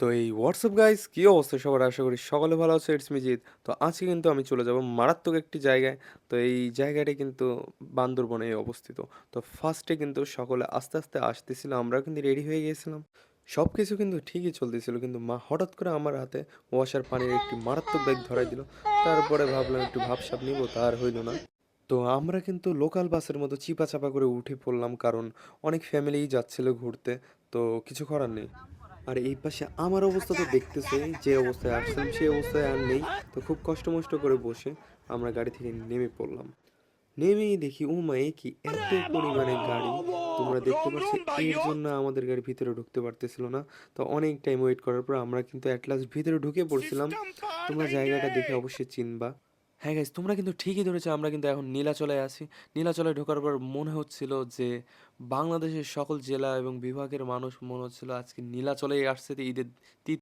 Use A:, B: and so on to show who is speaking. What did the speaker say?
A: তো এই WhatsApp guys, কি অবস্থা সবার? আশা করি সকলে ভালো আছে। It's me Jeet. তো আজকে কিন্তু আমি চলে যাব মারাত্মক একটি জায়গায়। তো এই জায়গাটি কিন্তু বান্দরবনে অবস্থিত। তো ফার্স্টে কিন্তু সকলে আস্তে আস্তে আসতেছিল, আমরাও কিন্তু রেডি হয়ে গিয়েছিলাম। সব কিছু কিন্তু ঠিকই চলতেছিল, কিন্তু মা হঠাৎ করে আমার হাতে ওয়াসার পানির একটি মারাত্মক ব্যাগ ধরাই দিল। তারপরে ভাবলাম একটু ভাবসাব নিব, তা আর হইল না। তো আমরা কিন্তু লোকাল বাসের মতো চিপা চাপা করে উঠে পড়লাম, কারণ অনেক ফ্যামিলিই যাচ্ছিল ঘুরতে। তো কিছু করার নেই। আর এই পাশে আমার অবস্থা তো দেখতেছই, যে অবস্থায় আসছিলাম সেই অবস্থায় আর নেই। তো খুব কষ্ট মষ্ট করে বসে আমরা গাড়ি থেকে নেমে পড়লাম। নেমেই দেখি, ও মা, এ কি এত পরিমাণে গাড়ি! তোমরা দেখতে পাচ্ছ, এর জন্য আমাদের গাড়ি ভিতরে ঢুকতে পারতেছিল না। তো অনেক টাইম ওয়েট করার পর আমরা কিন্তু অ্যাট লাস্ট ভিতরে ঢুকে পড়ছিলাম। তোমরা জায়গাটা দেখে অবশ্যই চিনবা। হ্যাঁ গাইস, তোমরা কিন্তু ঠিকই ধরেছো, আমরা কিন্তু এখন নীলাচলায় আছি। নীলাচলায় ঢোকার পর মনে হচ্ছিল যে বাংলাদেশের সকল জেলা এবং বিভাগের মানুষ মনে হচ্ছিল আজকে নীলাচলেই আসছে ঈদের